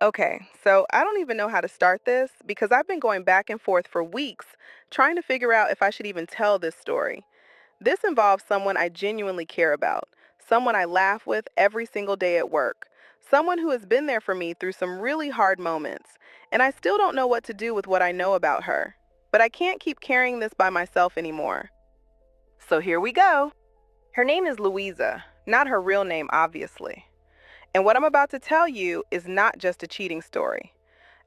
Okay, so I don't even know how to start this because I've been going back and forth for weeks trying to figure out if I should even tell this story. This involves someone I genuinely care about, someone I laugh with every single day at work, someone who has been there for me through some really hard moments, and I still don't know what to do with what I know about her. But I can't keep carrying this by myself anymore. So here we go. Her name is Louisa, not her real name, obviously. And what I'm about to tell you is not just a cheating story.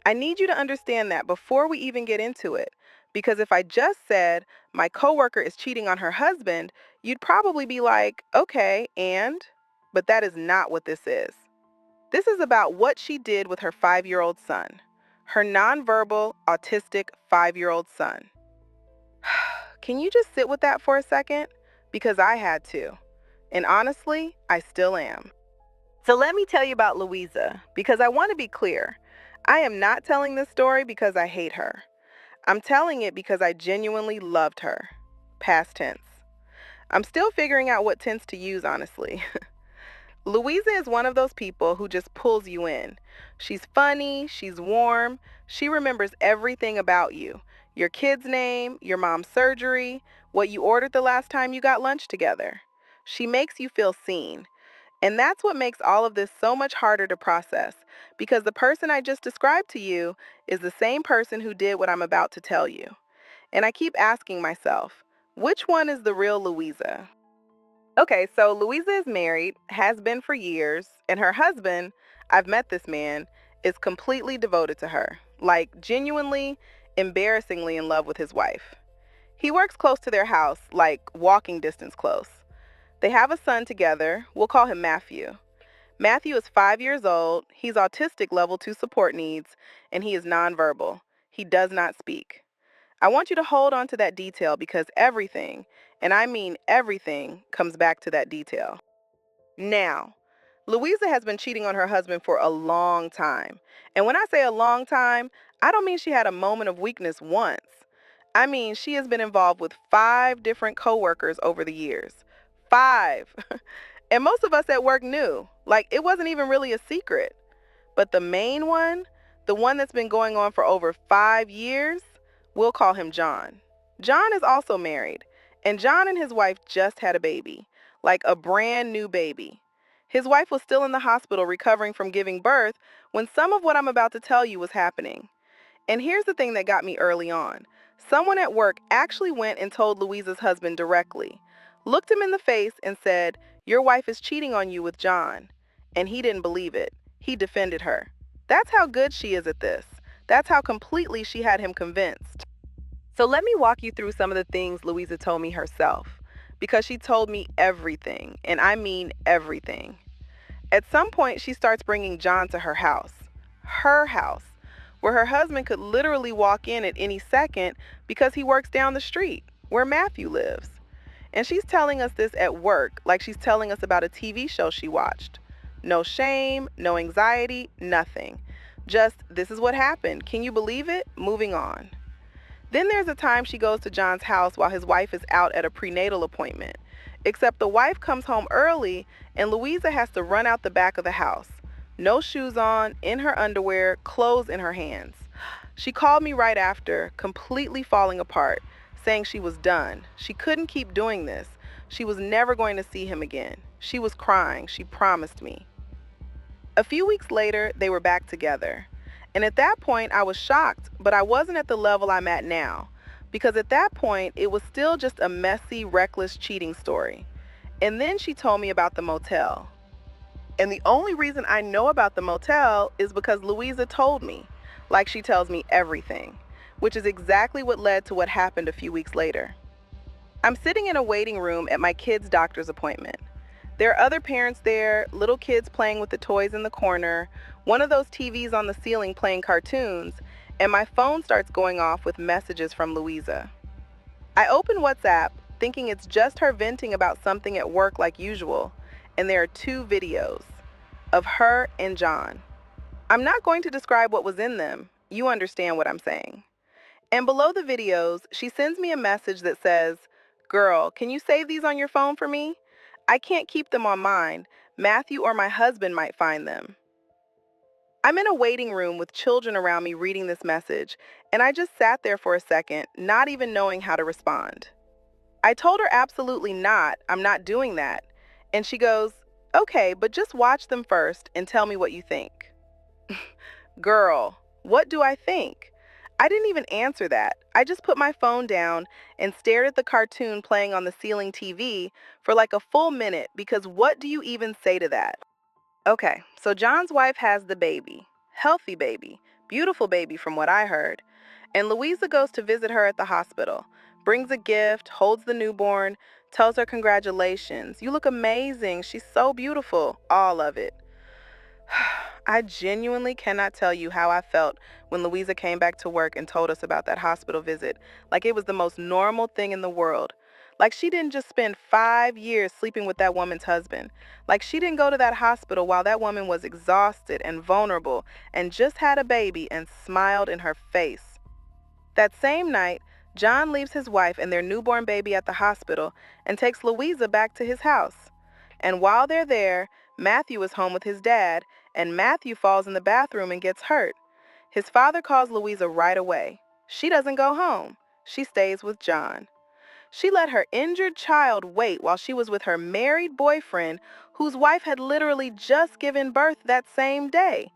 I need you to understand that before we even get into it, because if I just said my coworker is cheating on her husband, you'd probably be like, okay, and? But that is not what this is. This is about what she did with her 5-year-old son, her nonverbal, autistic 5-year-old son. Can you just sit with that for a second? Because I had to. And honestly, I still am. So let me tell you about Louisa, because I want to be clear. I am not telling this story because I hate her. I'm telling it because I genuinely loved her. Past tense. I'm still figuring out what tense to use, honestly. Louisa is one of those people who just pulls you in. She's funny, she's warm, she remembers everything about you: your kid's name, your mom's surgery, what you ordered the last time you got lunch together. She makes you feel seen. And that's what makes all of this so much harder to process, because the person I just described to you is the same person who did what I'm about to tell you. And I keep asking myself, which one is the real Louisa? Okay, so Louisa is married, has been for years, and her husband, I've met this man, is completely devoted to her, like genuinely, embarrassingly in love with his wife. He works close to their house, like walking distance close. They have a son together. We'll call him Matthew. Matthew is 5 years old, he's autistic level 2 support needs, and he is nonverbal. He does not speak. I want you to hold on to that detail because everything, and I mean everything, comes back to that detail. Now, Louisa has been cheating on her husband for a long time. And when I say a long time, I don't mean she had a moment of weakness once. I mean, she has been involved with 5 different coworkers over the years. 5. And most of us at work knew. Like, it wasn't even really a secret. But the main one, the one that's been going on for over 5 years, we'll call him John. John is also married, and John and his wife just had a baby, like a brand new baby. His wife was still in the hospital recovering from giving birth when some of what I'm about to tell you was happening. And here's the thing that got me early on. Someone at work actually went and told Louisa's husband directly, looked him in the face, and said, your wife is cheating on you with John. And he didn't believe it. He defended her. That's how good she is at this. That's how completely she had him convinced. So let me walk you through some of the things Louisa told me herself, because she told me everything, and I mean everything. At some point, she starts bringing John to her house, where her husband could literally walk in at any second because he works down the street, where Matthew lives. And she's telling us this at work, like she's telling us about a TV show she watched. No shame, no anxiety, nothing. Just, this is what happened. Can you believe it? Moving on. Then there's a time she goes to John's house while his wife is out at a prenatal appointment. Except the wife comes home early and Louisa has to run out the back of the house. No shoes on, in her underwear, clothes in her hands. She called me right after, completely falling apart, saying she was done. She couldn't keep doing this. She was never going to see him again. She was crying. She promised me. A few weeks later, they were back together. And at that point, I was shocked, but I wasn't at the level I'm at now. Because at that point, it was still just a messy, reckless cheating story. And then she told me about the motel. And the only reason I know about the motel is because Louisa told me, like she tells me everything, which is exactly what led to what happened a few weeks later. I'm sitting in a waiting room at my kid's doctor's appointment. There are other parents there, little kids playing with the toys in the corner, one of those TVs on the ceiling playing cartoons, and my phone starts going off with messages from Louisa. I open WhatsApp, thinking it's just her venting about something at work like usual, and there are 2 videos of her and John. I'm not going to describe what was in them. You understand what I'm saying. And below the videos, she sends me a message that says, girl, can you save these on your phone for me? I can't keep them on mine. Matthew or my husband might find them. I'm in a waiting room with children around me reading this message, and I just sat there for a second, not even knowing how to respond. I told her absolutely not, I'm not doing that. And she goes, okay, but just watch them first and tell me what you think. Girl, what do I think? I didn't even answer that. I just put my phone down and stared at the cartoon playing on the ceiling TV for like a full minute because what do you even say to that? Okay, so John's wife has the baby. Healthy baby. Beautiful baby from what I heard. And Louisa goes to visit her at the hospital. Brings a gift, holds the newborn, tells her congratulations. You look amazing. She's so beautiful. All of it. I genuinely cannot tell you how I felt when Louisa came back to work and told us about that hospital visit. Like it was the most normal thing in the world. Like she didn't just spend 5 years sleeping with that woman's husband. Like she didn't go to that hospital while that woman was exhausted and vulnerable and just had a baby and smiled in her face. That same night, John leaves his wife and their newborn baby at the hospital and takes Louisa back to his house. And while they're there, Matthew is home with his dad, and Matthew falls in the bathroom and gets hurt. His father calls Louisa right away. She doesn't go home. She stays with John. She let her injured child wait while she was with her married boyfriend, whose wife had literally just given birth that same day.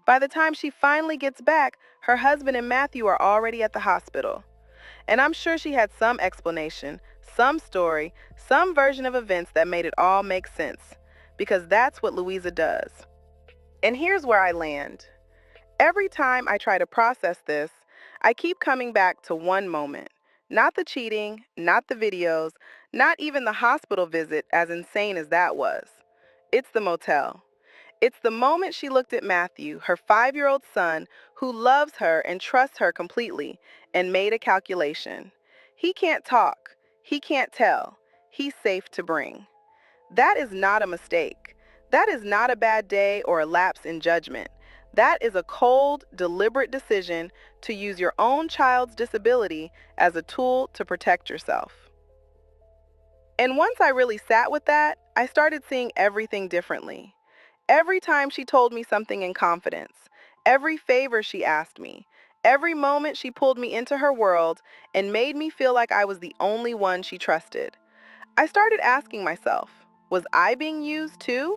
By the time she finally gets back, her husband and Matthew are already at the hospital. And I'm sure she had some explanation, some story, some version of events that made it all make sense. Because that's what Louisa does. And here's where I land. Every time I try to process this, I keep coming back to one moment. Not the cheating, not the videos, not even the hospital visit, as insane as that was. It's the motel. It's the moment she looked at Matthew, her 5-year-old son, who loves her and trusts her completely, and made a calculation. He can't talk. He can't tell. He's safe to bring. That is not a mistake. That is not a bad day or a lapse in judgment. That is a cold, deliberate decision to use your own child's disability as a tool to protect yourself. And once I really sat with that, I started seeing everything differently. Every time she told me something in confidence, every favor she asked me, every moment she pulled me into her world and made me feel like I was the only one she trusted, I started asking myself, was I being used too?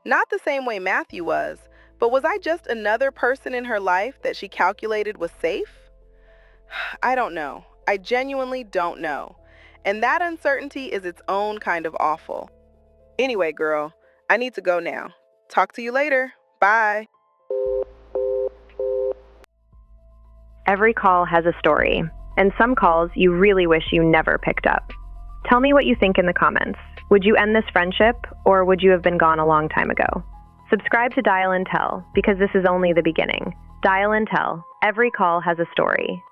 Not the same way Matthew was, but was I just another person in her life that she calculated was safe? I don't know. I genuinely don't know. And that uncertainty is its own kind of awful. Anyway, girl, I need to go now. Talk to you later. Bye. Every call has a story, and some calls you really wish you never picked up. Tell me what you think in the comments. Would you end this friendship, or would you have been gone a long time ago? Subscribe to Dial and Tell, because this is only the beginning. Dial and Tell. Every call has a story.